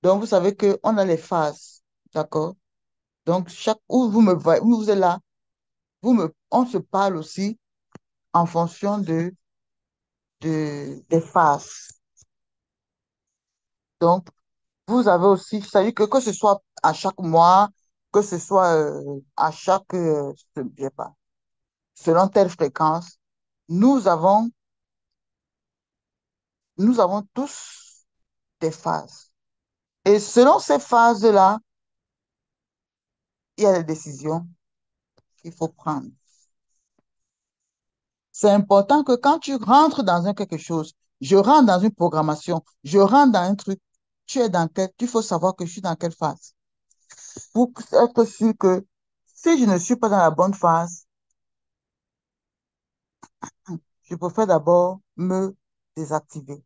Donc, vous savez qu'on a les phases, d'accord? Donc, chaque, où vous me voyez, où vous êtes là, on se parle aussi en fonction des phases. Donc, vous avez aussi, c'est-à-dire que ce soit à chaque mois, que ce soit à chaque, je sais pas, selon telle fréquence, nous avons, nous avons tous des phases. Et selon ces phases-là, il y a des décisions qu'il faut prendre. C'est important que quand tu rentres dans un quelque chose, je rentre dans une programmation, je rentre dans un truc, tu es dans quel, il faut savoir que je suis dans quelle phase. Pour être sûr que si je ne suis pas dans la bonne phase, je préfère d'abord me désactiver,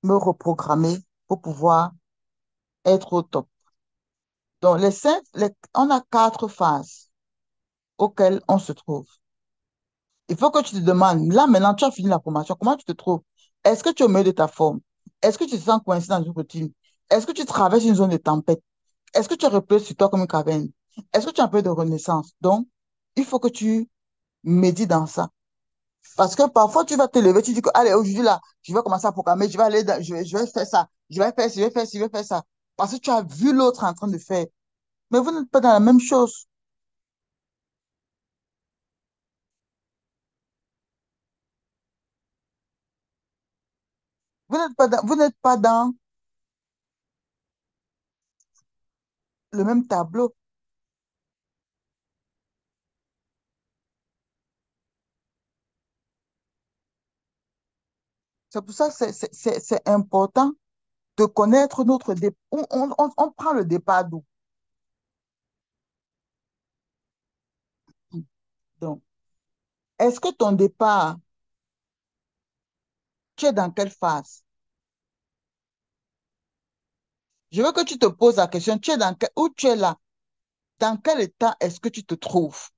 me reprogrammer pour pouvoir être au top. Donc, on a 4 phases auxquelles on se trouve. Il faut que tu te demandes, là maintenant, tu as fini la formation, comment tu te trouves? Est-ce que tu es au milieu de ta forme? Est-ce que tu te sens coincé dans une routine? Est-ce que tu traverses une zone de tempête? Est-ce que tu reposes sur toi comme une caverne? Est-ce que tu as un peu de renaissance? Donc, il faut que tu médites dans ça. Parce que parfois, tu vas te lever, tu dis que, allez, aujourd'hui, là, je vais commencer à programmer, je vais faire ça, je vais faire ci, je vais faire ci, je vais faire ça. Parce que tu as vu l'autre en train de faire. Mais vous n'êtes pas dans la même chose. Vous n'êtes pas dans le même tableau. C'est pour ça que c'est important de connaître notre départ. On prend le départ d'où? Donc, est-ce que ton départ, tu es dans quelle phase? Je veux que tu te poses la question, où tu es là? Dans quel état est-ce que tu te trouves?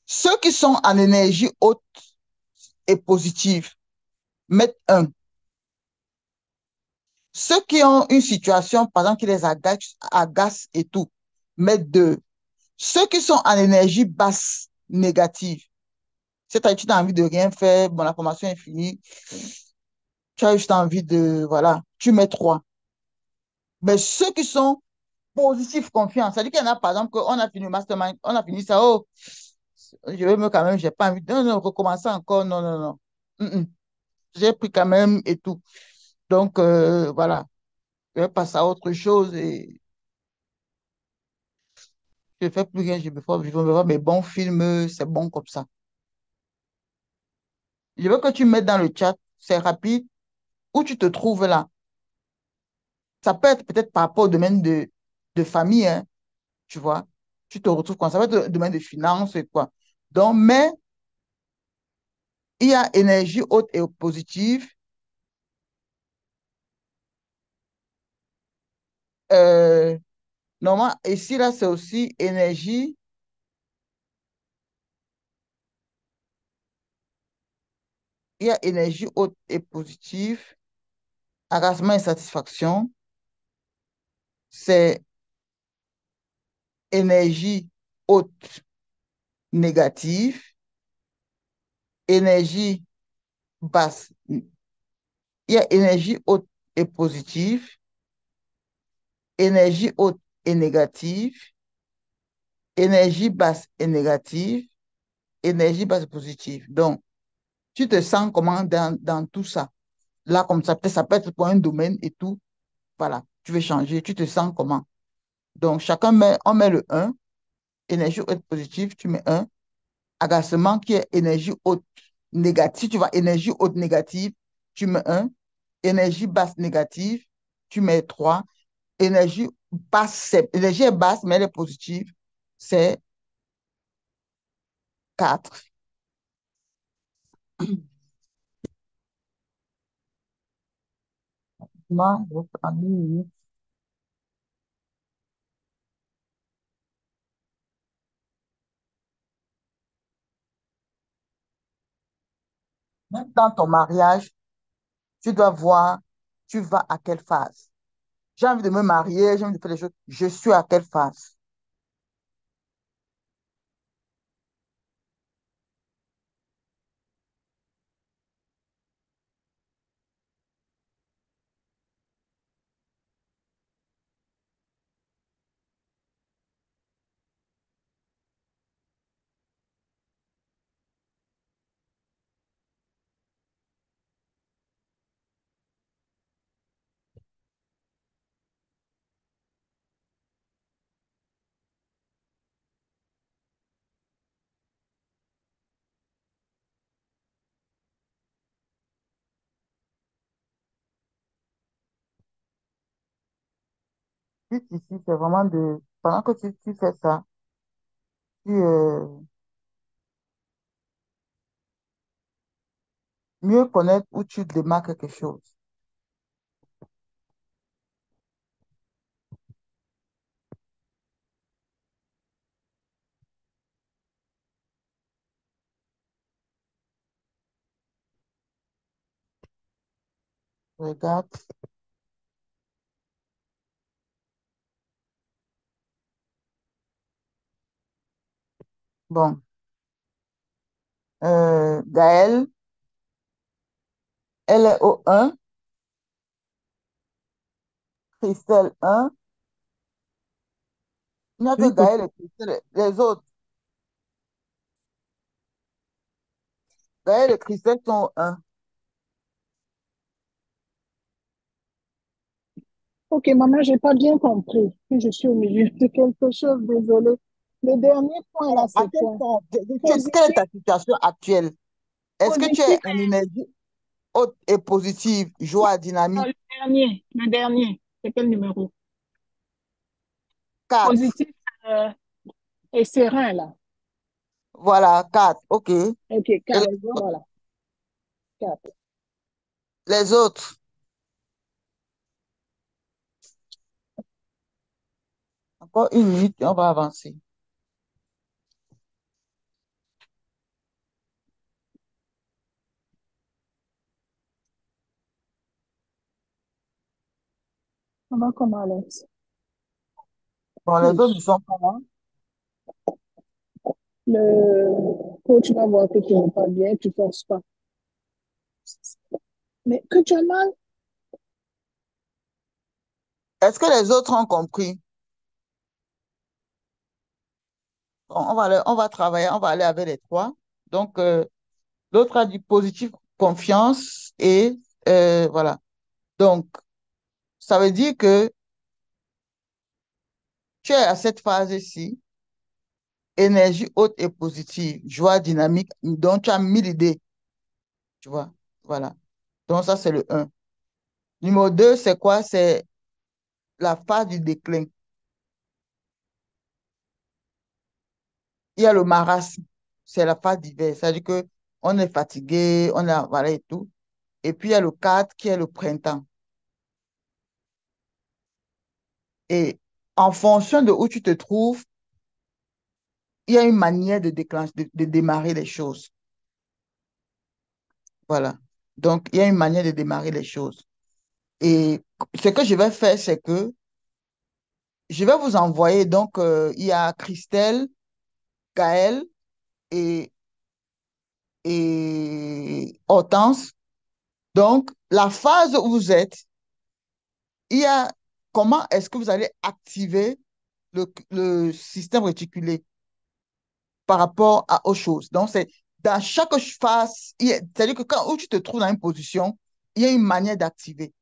Ceux qui sont en énergie haute et positive mettent un. Ceux qui ont une situation, par exemple, qui les agace et tout, mettent deux. Ceux qui sont en énergie basse, négative, c'est-à-dire que tu as envie de rien faire, bon, la formation est finie, tu as juste envie de, voilà, tu mets trois. Mais ceux qui sont positifs, confiants, c'est-à-dire qu'il y en a, par exemple, qu'on a fini le mastermind, on a fini ça, oh, je vais me quand même, j'ai pas envie de, non, non, recommencer encore, non, non, non. Mm, mm. J'ai pris quand même et tout. Donc, voilà, je vais passer à autre chose et je ne fais plus rien, je veux voir mes bons films, c'est bon comme ça. Je veux que tu mettes dans le chat, c'est rapide, où tu te trouves là. Ça peut être peut-être par rapport au domaine de famille, hein, tu vois. Tu te retrouves comme ça, ça peut être le domaine de finances et quoi. Donc, mais il y a énergie haute et positive. Euh, Normalement, ici, là, c'est aussi énergie. Il y a énergie haute et positive. Agacement et satisfaction. C'est énergie haute négative. Énergie basse. Il y a énergie haute et positive. Énergie haute et négative. Énergie basse et négative. Énergie basse et positive. Donc, tu te sens comment dans tout ça? Là, comme ça, peut-être ça peut être pour un domaine et tout. Voilà, tu veux changer, tu te sens comment? Donc, on met le un. Énergie haute positive, tu mets un. Agacement qui est énergie haute négative, tu vois, énergie haute négative, tu mets un. Énergie basse négative, tu mets 3. Énergie basse, énergie est basse, mais elle est positive, c'est 4. Moi, je vais prendre une minute. Même dans ton mariage, tu dois voir, tu vas à quelle phase. J'ai envie de me marier, j'ai envie de faire des choses. Je suis à quelle phase? But ici, c'est vraiment de, pendant que tu fais ça, tu, mieux connaître où tu démarres quelque chose. Regarde. Bon, Gaëlle, elle est au 1, Christelle 1. Il n'y a que Oui, coach. Gaëlle et Christelle. Les autres, Gaëlle et Christelle sont au 1. Ok, maman, j'ai pas bien compris. Je suis au milieu de quelque chose, désolée. Le dernier point là, À c'est quel quoi? point, quelle est Positif, ta situation actuelle? Est-ce que tu es positif, en énergie haute et positive, joie, non, dynamique? le dernier, c'est quel numéro? 4. Positif et serein là. Voilà, 4. OK. Et Ok, les 4. autres? Voilà, 4. Les autres. Encore une minute et on va avancer. Maman, comment Alex? Bon, les autres ne Oui. sont pas là. Le coach va voir que tu n'es pas bien, tu ne forces pas. Mais que tu as mal, Est-ce que les autres ont compris? Bon, on va travailler, on va aller avec les trois. Donc, l'autre a dit positif, confiance et voilà. Donc, ça veut dire que tu es à cette phase-ci, énergie haute et positive, joie dynamique, donc tu as 1000 idées, tu vois. Voilà. Donc, ça, c'est le un. Numéro 2, c'est quoi? C'est la phase du déclin. Il y a le marasme, c'est la phase d'hiver. C'est-à-dire que on est fatigué, on a, voilà et tout. Et puis, il y a le 4 qui est le printemps. Et en fonction de où tu te trouves, il y a une manière de déclencher, de démarrer les choses. Voilà. Donc, il y a une manière de démarrer les choses. Et ce que je vais faire, c'est que je vais vous envoyer, donc, il y a Christelle, Gaëlle et, et Hortense. Donc, la phase où vous êtes, il y a comment est-ce que vous allez activer le système réticulé par rapport aux choses. Donc, c'est dans chaque phase, c'est-à-dire que quand où tu te trouves dans une position, il y a une manière d'activer.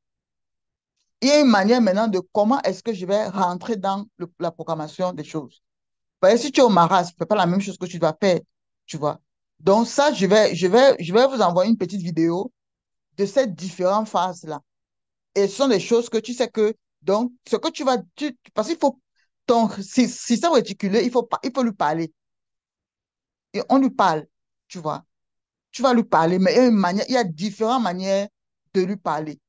Il y a une manière maintenant de comment est-ce que je vais rentrer dans la programmation des choses. Parce que si tu es au maras, ce n'est pas la même chose que tu dois faire, tu vois. Donc ça, je vais vous envoyer une petite vidéo de ces différentes phases-là. Et ce sont des choses que tu sais que, donc, ce que tu vas, parce qu'il faut, ton système réticulé, il faut lui parler. Et on lui parle, tu vois. Tu vas lui parler, mais il y a une manière, il y a différentes manières de lui parler.